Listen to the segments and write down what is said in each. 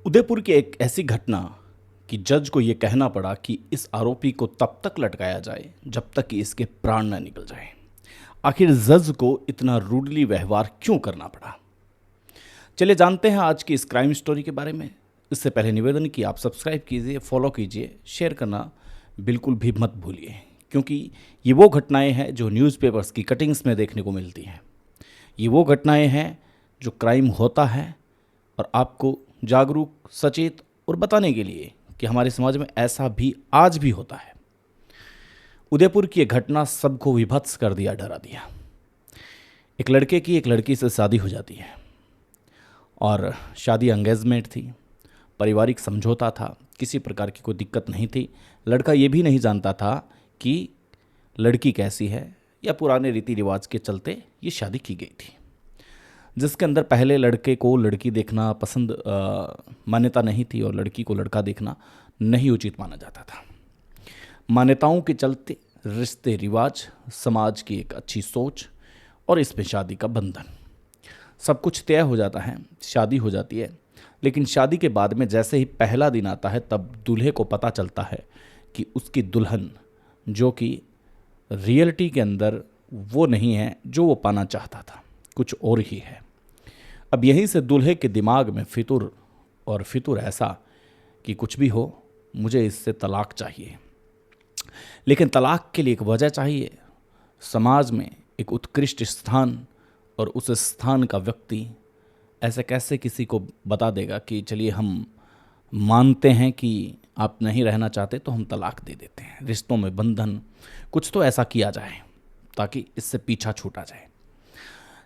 उदयपुर की एक ऐसी घटना कि जज को यह कहना पड़ा कि इस आरोपी को तब तक लटकाया जाए जब तक कि इसके प्राण न निकल जाए। आखिर जज को इतना रूडली व्यवहार क्यों करना पड़ा? चलिए जानते हैं आज की इस क्राइम स्टोरी के बारे में। इससे पहले निवेदन कि आप सब्सक्राइब कीजिए, फॉलो कीजिए, शेयर करना बिल्कुल भी मत भूलिए, क्योंकि ये वो घटनाएं हैं जो न्यूज़पेपर्स की कटिंग्स में देखने को मिलती हैं। ये वो घटनाएं हैं जो क्राइम होता है और आपको जागरूक, सचेत और बताने के लिए कि हमारे समाज में ऐसा भी आज भी होता है। उदयपुर की एक घटना सबको विभत्स कर दिया, डरा दिया। एक लड़के की एक लड़की से शादी हो जाती है और शादी एंगेजमेंट थी, पारिवारिक समझौता था, किसी प्रकार की कोई दिक्कत नहीं थी। लड़का ये भी नहीं जानता था कि लड़की कैसी है या पुराने रीति रिवाज के चलते ये शादी की गई थी, जिसके अंदर पहले लड़के को लड़की देखना पसंद मान्यता नहीं थी और लड़की को लड़का देखना नहीं उचित माना जाता था। मान्यताओं के चलते रिश्ते रिवाज, समाज की एक अच्छी सोच और इसमें शादी का बंधन, सब कुछ तय हो जाता है, शादी हो जाती है। लेकिन शादी के बाद में जैसे ही पहला दिन आता है तब दूल्हे को पता चलता है कि उसकी दुल्हन जो कि रियलिटी के अंदर वो नहीं है जो वो पाना चाहता था, कुछ और ही है। अब यहीं से दूल्हे के दिमाग में फितूर और फितूर ऐसा कि कुछ भी हो, मुझे इससे तलाक चाहिए। लेकिन तलाक के लिए एक वजह चाहिए। समाज में एक उत्कृष्ट स्थान और उस स्थान का व्यक्ति ऐसे कैसे किसी को बता देगा कि चलिए हम मानते हैं कि आप नहीं रहना चाहते तो हम तलाक दे देते हैं। रिश्तों में बंधन, कुछ तो ऐसा किया जाए ताकि इससे पीछा छूटा जाए।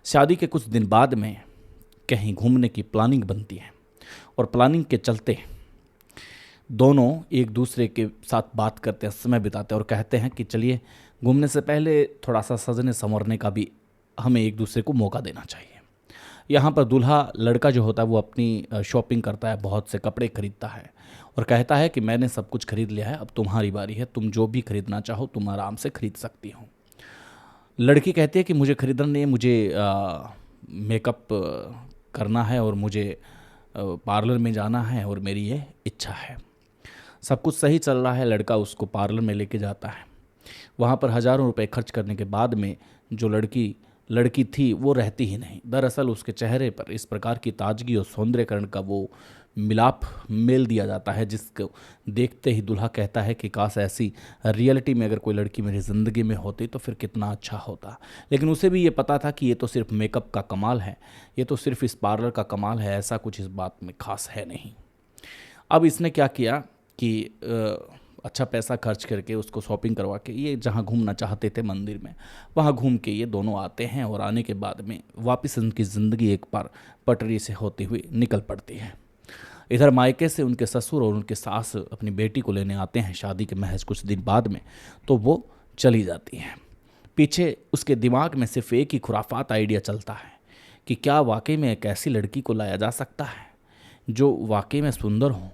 शादी के कुछ दिन बाद में कहीं घूमने की प्लानिंग बनती है और प्लानिंग के चलते दोनों एक दूसरे के साथ बात करते हैं, समय बिताते हैं और कहते हैं कि चलिए घूमने से पहले थोड़ा सा सजने संवरने का भी हमें एक दूसरे को मौका देना चाहिए। यहाँ पर दूल्हा लड़का जो होता है वो अपनी शॉपिंग करता है, बहुत से कपड़े खरीदता है और कहता है कि मैंने सब कुछ खरीद लिया है, अब तुम्हारी बारी है, तुम जो भी खरीदना चाहो तुम आराम से खरीद सकती हो। लड़की कहती है कि मुझे खरीदना नहीं है, मुझे मेकअप करना है और मुझे पार्लर में जाना है और मेरी ये इच्छा है। सब कुछ सही चल रहा है, लड़का उसको पार्लर में लेके जाता है। वहाँ पर हज़ारों रुपए खर्च करने के बाद में जो लड़की थी वो रहती ही नहीं। दरअसल उसके चेहरे पर इस प्रकार की ताजगी और सौंदर्यकरण का वो मिलाप मेल दिया जाता है जिसको देखते ही दूल्हा कहता है कि काश ऐसी रियलिटी में अगर कोई लड़की मेरी ज़िंदगी में होती तो फिर कितना अच्छा होता। लेकिन उसे भी ये पता था कि ये तो सिर्फ मेकअप का कमाल है, ये तो सिर्फ इस पार्लर का कमाल है, ऐसा कुछ इस बात में खास है नहीं। अब इसने क्या किया कि अच्छा पैसा खर्च करके उसको शॉपिंग करवा के ये जहाँ घूमना चाहते थे मंदिर में, वहाँ घूम के ये दोनों आते हैं और आने के बाद में वापस उनकी ज़िंदगी एक बार पटरी से होती हुई निकल पड़ती है। इधर मायके से उनके ससुर और उनके सास अपनी बेटी को लेने आते हैं शादी के महज कुछ दिन बाद में, तो वो चली जाती हैं। पीछे उसके दिमाग में सिर्फ एक ही खुराफात आइडिया चलता है कि क्या वाकई में एक ऐसी लड़की को लाया जा सकता है जो वाकई में सुंदर हो,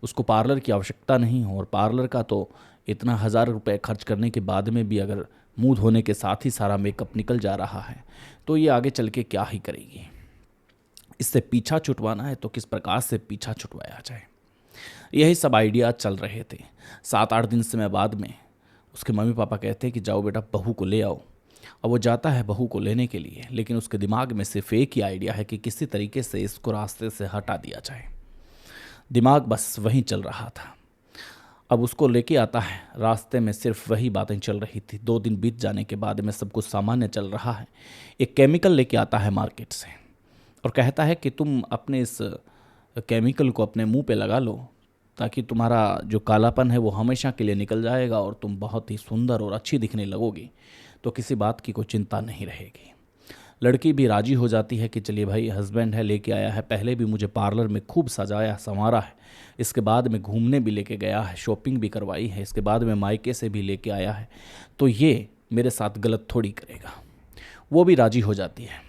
उसको पार्लर की आवश्यकता नहीं हो, और पार्लर का तो इतना 1000 रुपये खर्च करने के बाद में भी अगर मुंह धोने के साथ ही सारा मेकअप निकल जा रहा है तो ये आगे चल के क्या ही करेगी। इससे पीछा छुटवाना है तो किस प्रकार से पीछा छुटवाया जाए, यही सब आइडिया चल रहे थे। 7-8 दिन समय बाद में उसके मम्मी पापा कहते हैं कि जाओ बेटा बहू को ले आओ। अब वो जाता है बहू को लेने के लिए, लेकिन उसके दिमाग में सिर्फ एक ही आइडिया है कि किसी तरीके से इसको रास्ते से हटा दिया जाए। दिमाग बस वहीं चल रहा था। अब उसको लेके आता है, रास्ते में सिर्फ वही बातें चल रही थी। 2 दिन बीत जाने के बाद में सब कुछ सामान्य चल रहा है। एक केमिकल लेके आता है मार्केट से और कहता है कि तुम अपने इस केमिकल को अपने मुंह पे लगा लो ताकि तुम्हारा जो कालापन है वो हमेशा के लिए निकल जाएगा और तुम बहुत ही सुंदर और अच्छी दिखने लगोगी, तो किसी बात की कोई चिंता नहीं रहेगी। लड़की भी राजी हो जाती है कि चलिए भाई हस्बैंड है, लेके आया है, पहले भी मुझे पार्लर में खूब सजाया संवारा है, इसके बाद में घूमने भी लेके गया है, शॉपिंग भी करवाई है, इसके बाद में मायके से भी लेके आया है, तो ये मेरे साथ गलत थोड़ी करेगा। वो भी राजी हो जाती है।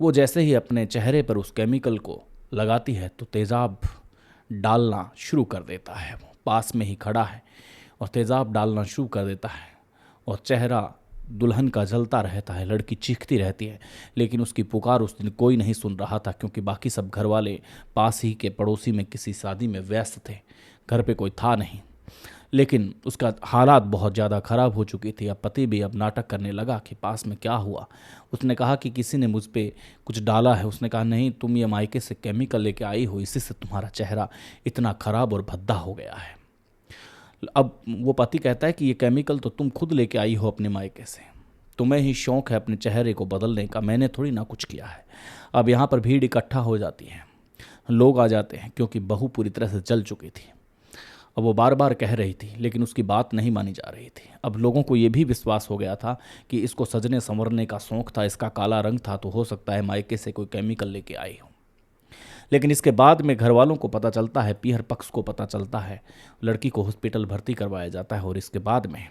वो जैसे ही अपने चेहरे पर उस केमिकल को लगाती है तो तेज़ाब डालना शुरू कर देता है। वो पास में ही खड़ा है और तेज़ाब डालना शुरू कर देता है और चेहरा दुल्हन का जलता रहता है, लड़की चीखती रहती है, लेकिन उसकी पुकार उस दिन कोई नहीं सुन रहा था, क्योंकि बाकी सब घर वाले पास ही के पड़ोसी में किसी शादी में व्यस्त थे, घर पे कोई था नहीं। लेकिन उसका हालात बहुत ज़्यादा ख़राब हो चुकी थी। अब पति भी अब नाटक करने लगा कि पास में क्या हुआ। उसने कहा कि किसी ने मुझ पे कुछ डाला है। उसने कहा नहीं, तुम ये मायके से केमिकल लेके आई हो, इसी से तुम्हारा चेहरा इतना ख़राब और भद्दा हो गया है। अब वो पति कहता है कि ये केमिकल तो तुम खुद लेके आई हो अपने मायके से, तुम्हें ही शौक़ है अपने चेहरे को बदलने का, मैंने थोड़ी ना कुछ किया है। अब यहाँ पर भीड़ इकट्ठा हो जाती है, लोग आ जाते हैं, क्योंकि बहू पूरी तरह से जल चुकी थी। अब वो बार बार कह रही थी, लेकिन उसकी बात नहीं मानी जा रही थी। अब लोगों को ये भी विश्वास हो गया था कि इसको सजने संवरने का शौक़ था, इसका काला रंग था, तो हो सकता है मायके से कोई केमिकल लेके आई हो। लेकिन इसके बाद में घर वालों को पता चलता है, पीहर पक्ष को पता चलता है, लड़की को हॉस्पिटल भर्ती करवाया जाता है। और इसके बाद में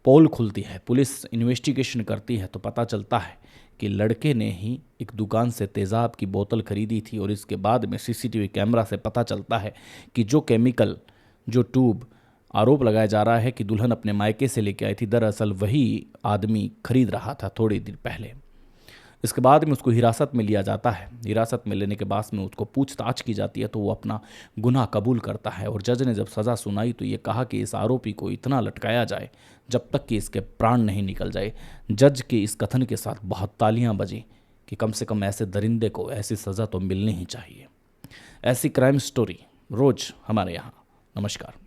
पोल खुलती है, पुलिस इन्वेस्टिगेशन करती है, तो पता चलता है कि लड़के ने ही एक दुकान से तेज़ाब की बोतल खरीदी थी। और इसके बाद में सीसीटीवी कैमरा से पता चलता है कि जो केमिकल, जो ट्यूब आरोप लगाया जा रहा है कि दुल्हन अपने मायके से लेके आई थी, दरअसल वही आदमी खरीद रहा था थोड़ी देर पहले। इसके बाद में उसको हिरासत में लिया जाता है। हिरासत में लेने के बाद में उसको पूछताछ की जाती है, तो वो अपना गुनाह कबूल करता है। और जज ने जब सज़ा सुनाई तो ये कहा कि इस आरोपी को इतना लटकाया जाए जब तक कि इसके प्राण नहीं निकल जाए। जज के इस कथन के साथ बहुत तालियां बजी कि कम से कम ऐसे दरिंदे को ऐसी सज़ा तो मिलनी ही चाहिए। ऐसी क्राइम स्टोरी रोज़ हमारे यहाँ। नमस्कार।